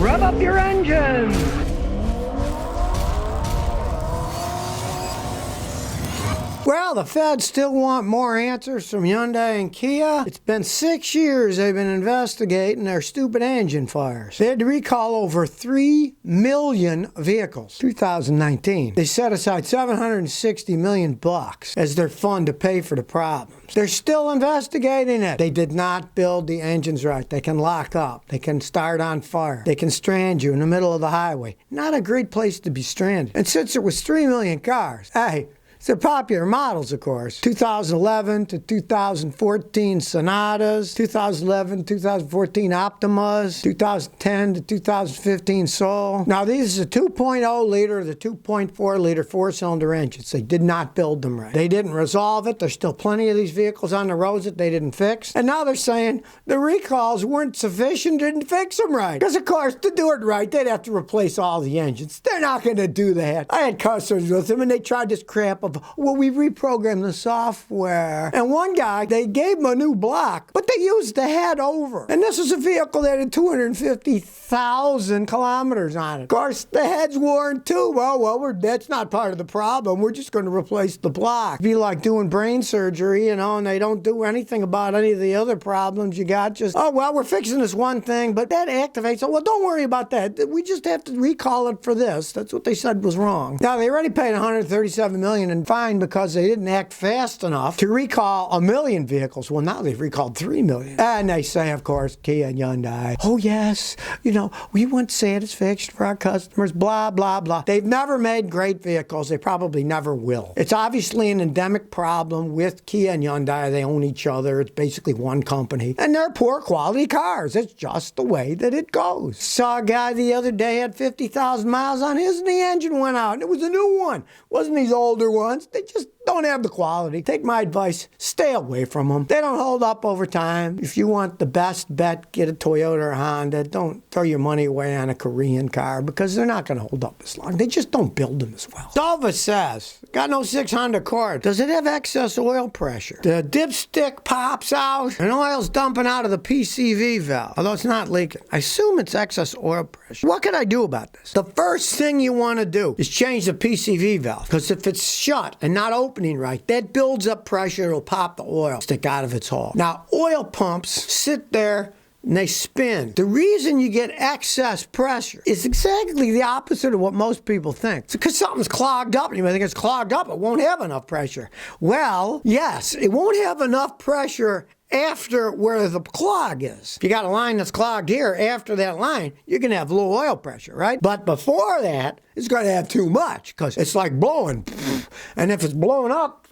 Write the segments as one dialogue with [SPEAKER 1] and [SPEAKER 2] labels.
[SPEAKER 1] Rev up your engines!
[SPEAKER 2] Well, the feds still want more answers from Hyundai and Kia. It's been 6 years they've been investigating their stupid engine fires. They had to recall over 3 million vehicles. 2019. They set aside $760 million as their fund to pay for the problems. They're still investigating it. They did not build the engines right. They can lock up. They can start on fire. They can strand you in the middle of the highway. Not a great place to be stranded. And since it was 3 million cars, hey, they're popular models, of course. 2011 to 2014 Sonatas, 2011, 2014 Optimas, 2010 to 2015 Soul. Now, these are the 2.0 liter, the 2.4 liter four-cylinder engines. They did not build them right. They didn't resolve it. There's still plenty of these vehicles on the roads that they didn't fix. And now they're saying the recalls weren't sufficient, didn't fix them right. Because, of course, to do it right, they'd have to replace all the engines. They're not going to do that. I had customers with them, and they tried this crap of, well, we reprogrammed the software. And one guy, they gave him a new block, but they used the head over. And this is a vehicle that had 250,000 kilometers on it. Of course, the head's worn too. Well, that's not part of the problem. We're just going to replace the block. It'd be like doing brain surgery, and they don't do anything about any of the other problems you got. Just, we're fixing this one thing, but that activates. Well, don't worry about that. We just have to recall it for this. That's what they said was wrong. Now, they already paid $137 million in fine because they didn't act fast enough to recall 1 million vehicles. Well, now they've recalled 3 million. And they say, of course, Kia and Hyundai, oh yes, we want satisfaction for our customers, blah, blah, blah. They've never made great vehicles. They probably never will. It's obviously an endemic problem with Kia and Hyundai. They own each other. It's basically one company. And they're poor quality cars. It's just the way that it goes. Saw a guy the other day had 50,000 miles on his and the engine went out. And it was a new one. Wasn't these older ones. They just don't have the quality. Take my advice, stay away from them. They don't hold up over time. If you want the best bet, get a Toyota or Honda. Don't throw your money away on a Korean car because they're not going to hold up as long. They just don't build them as well. Silva says, got no 6 Honda Accord. Does it have excess oil pressure? The dipstick pops out and oil's dumping out of the PCV valve, although it's not leaking. I assume it's excess oil pressure. What can I do about this? The first thing you want to do is change the PCV valve, because if it's shut and not opening right, that builds up pressure. It'll pop the oil stick out of its hull. Now, oil pumps sit there and they spin. The reason you get excess pressure is exactly the opposite of what most people think. It's because something's clogged up, and you may think it's clogged up, it won't have enough pressure. Well, yes, it won't have enough pressure after where the clog is. If you got a line that's clogged here, after that line, you're going to have low oil pressure, right? But before that, it's going to have too much, because it's like blowing. And if it's blowing up,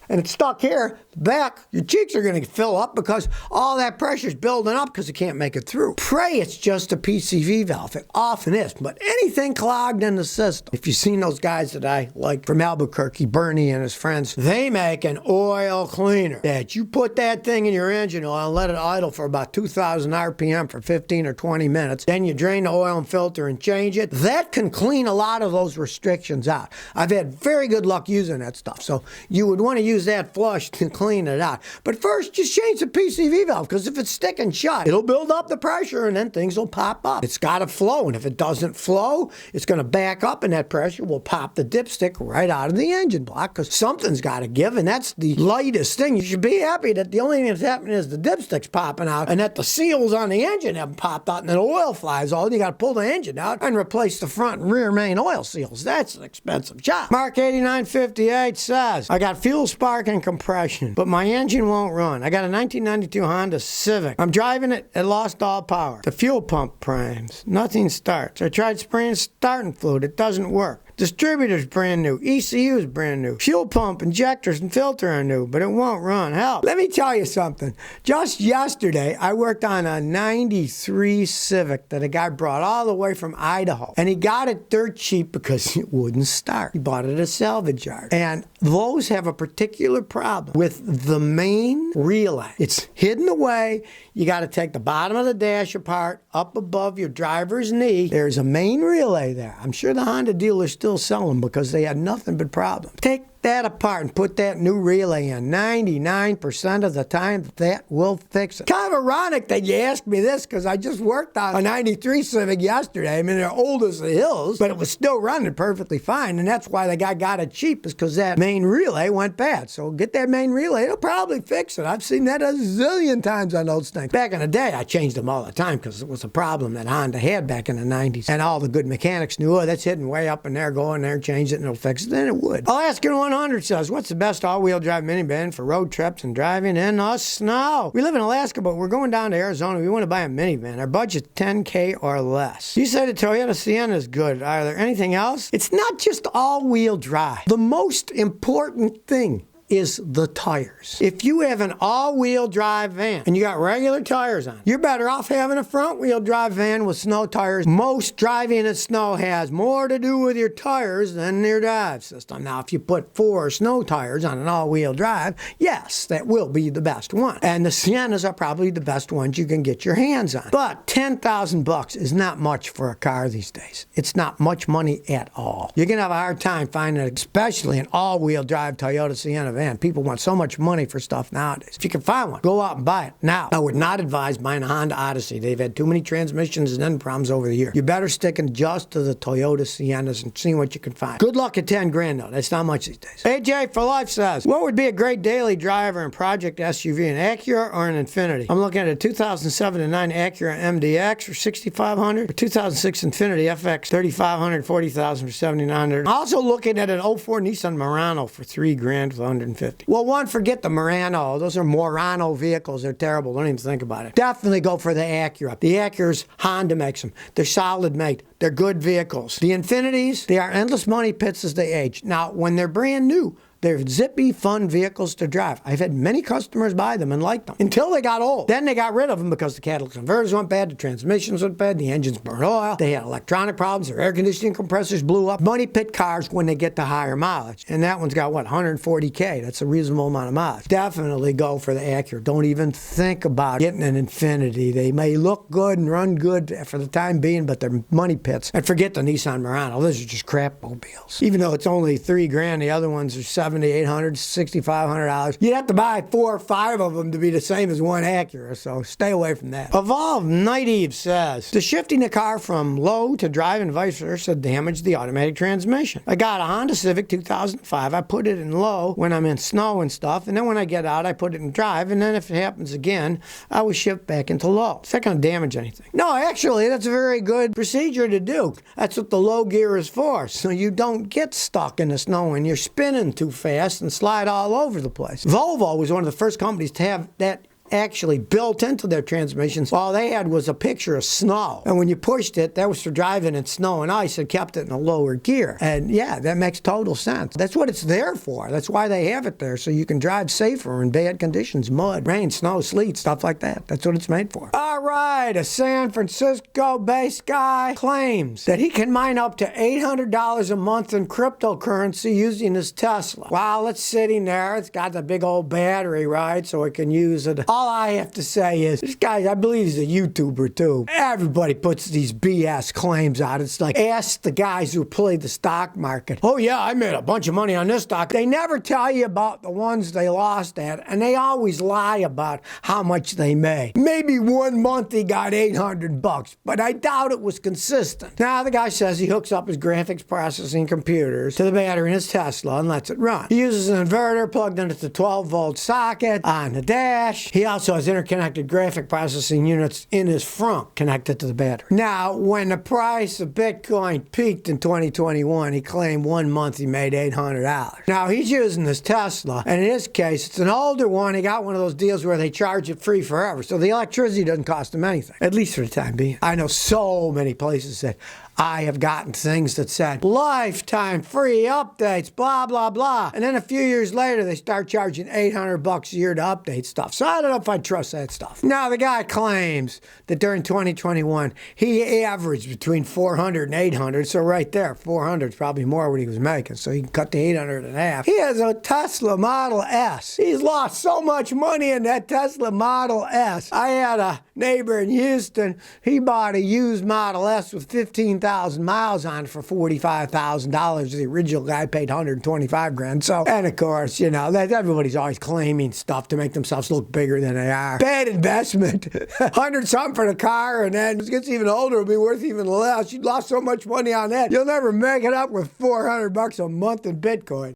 [SPEAKER 2] and it's stuck here, back, your cheeks are going to fill up because all that pressure's building up because it can't make it through. Pray it's just a PCV valve. It often is. But anything clogged in the system, if you've seen those guys that I like from Albuquerque, Bernie and his friends, they make an oil cleaner that you put that thing in your engine oil and let it idle for about 2,000 RPM for 15 or 20 minutes. Then you drain the oil and filter and change it. That can clean a lot of those restrictions out. I've had very good luck using that stuff. So you would want to use that flush to clean it out. But first, just change the PCV valve, because if it's sticking shut, it'll build up the pressure and then things will pop up. It's got to flow, and if it doesn't flow, it's going to back up and that pressure will pop the dipstick right out of the engine block, because something's got to give, and that's the lightest thing. You should be happy that the only thing that's happening is the dipstick's popping out and that the seals on the engine haven't popped out and then the oil flies all. You got to pull the engine out and replace the front and rear main oil seals. That's an expensive job. Mark 8958 says, I got fuel spark and compression, but my engine won't run. I got a 1992 Honda Civic. I'm driving it, it lost all power. The fuel pump primes. Nothing starts. I tried spraying starting fluid. It doesn't work. Distributor's brand new. ECU's brand new. Fuel pump, injectors, and filter are new, but it won't run. Hell, let me tell you something. Just yesterday, I worked on a 93 Civic that a guy brought all the way from Idaho. And he got it dirt cheap because it wouldn't start. He bought it at a salvage yard. And those have a particular problem with the main relay. It's hidden away. You got to take the bottom of the dash apart, up above your driver's knee. There's a main relay there. I'm sure the Honda dealers still sell them because they had nothing but problems. Take that apart and put that new relay in. 99% of the time, that will fix it. Kind of ironic that you asked me this, because I just worked on a 93 Civic yesterday. I mean, they're old as the hills, but it was still running perfectly fine, and that's why the guy got it cheap, is because that main relay went bad. So get that main relay. It'll probably fix it. I've seen that a zillion times on those things. Back in the day, I changed them all the time because it was a problem that Honda had back in the 90s. And all the good mechanics knew, oh, that's hitting way up in there, go in there, change it, and it'll fix it. Then it would. Alaskan 100 says, what's the best all-wheel drive minivan for road trips and driving in the snow? We live in Alaska, but we're going down to Arizona. We want to buy a minivan. Our budget's $10K or less. You say the Toyota Sienna is good. Are there anything else? It's not just all-wheel drive. The most important thing is the tires. If you have an all-wheel drive van and you got regular tires on, you're better off having a front-wheel drive van with snow tires. Most driving in snow has more to do with your tires than your drive system. Now, if you put 4 snow tires on an all-wheel drive, yes, that will be the best one. And the Siennas are probably the best ones you can get your hands on. But $10,000 is not much for a car these days. It's not much money at all. You're gonna have a hard time finding, especially an all-wheel drive Toyota Sienna van. People want so much money for stuff nowadays. If you can find one, go out and buy it. Now, I would not advise buying a Honda Odyssey. They've had too many transmissions and end problems over the years. You're better sticking just to the Toyota Siennas and seeing what you can find. Good luck at 10 grand though. That's not much these days. AJ for Life says, what would be a great daily driver and project SUV, an Acura or an Infiniti? I'm looking at a 2007 and 9 Acura MDX for $6,500, a 2006 Infiniti FX $3,500, $40,000 for $7,900. Also looking at an 04 Nissan Murano for $3 grand with 150. Well, one, forget the Murano. Those are Murano vehicles. They're terrible. Don't even think about it. Definitely go for the Acura. The Acuras, Honda makes them. They're solid made. They're good vehicles. The Infinitis, they are endless money pits as they age. Now, when they're brand new, they're zippy, fun vehicles to drive. I've had many customers buy them and like them until they got old. Then they got rid of them because the catalytic converters went bad, the transmissions went bad, the engines burned oil, they had electronic problems, their air conditioning compressors blew up. Money pit cars when they get to higher mileage. And that one's got, what, 140K? That's a reasonable amount of mileage. Definitely go for the Acura. Don't even think about getting an Infiniti. They may look good and run good for the time being, but they're money pits. And forget the Nissan Murano. Those are just crap mobiles. Even though it's only $3 grand, the other ones are $700, $800, $6,500. You'd have to buy 4 or 5 of them to be the same as one Acura, so stay away from that. Evolved Night Eve says, does shifting the car from low to drive and vice versa damage the automatic transmission? I got a Honda Civic 2005. I put it in low when I'm in snow and stuff, and then when I get out, I put it in drive, and then if it happens again, I will shift back into low. Is that going to damage anything? No, actually, that's a very good procedure to do. That's what the low gear is for, so you don't get stuck in the snow and you're spinning too fast and slide all over the place. Volvo was one of the first companies to have that actually built into their transmissions. All they had was a picture of snow. And when you pushed it, that was for driving in snow and ice and kept it in a lower gear. And yeah, that makes total sense. That's what it's there for. That's why they have it there, so you can drive safer in bad conditions, mud, rain, snow, sleet, stuff like that. That's what it's made for. All right, a San Francisco-based guy claims that he can mine up to $800 a month in cryptocurrency using his Tesla. While it's sitting there, it's got the big old battery, right, so it can use it. All I have to say is, this guy, I believe he's a YouTuber too. Everybody puts these BS claims out. It's like, ask the guys who play the stock market. Oh yeah, I made a bunch of money on this stock. They never tell you about the ones they lost at, and they always lie about how much they made. Maybe one month he got $800, but I doubt it was consistent. Now the guy says he hooks up his graphics processing computers to the battery in his Tesla and lets it run. He uses an inverter plugged into the 12-volt socket on the dash. He also has interconnected graphic processing units in his front connected to the battery. Now, when the price of Bitcoin peaked in 2021, he claimed 1 month he made $800. Now, he's using this Tesla, and in his case, it's an older one. He got one of those deals where they charge it free forever, so the electricity doesn't cost him anything, at least for the time being. I know so many places that I have gotten things that said, lifetime free updates, blah, blah, blah. And then a few years later, they start charging $800 a year to update stuff. So I don't know if I trust that stuff. Now, the guy claims that during 2021, he averaged between 400 and 800. So right there, 400 is probably more what he was making. So he can cut the 800 in half. He has a Tesla Model S. He's lost so much money in that Tesla Model S. I had a neighbor in Houston. He bought a used Model S with $15,000 100,000 miles on it for $45,000. The original guy paid 125 grand. So, and of course, you know, that everybody's always claiming stuff to make themselves look bigger than they are. Bad investment. 100 something for the car, and then it gets even older, it'll be worth even less. You lost so much money on that, you'll never make it up with $400 a month in Bitcoin.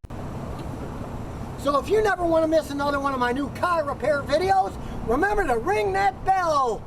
[SPEAKER 2] So if you never want to miss another one of my new car repair videos, remember to ring that bell.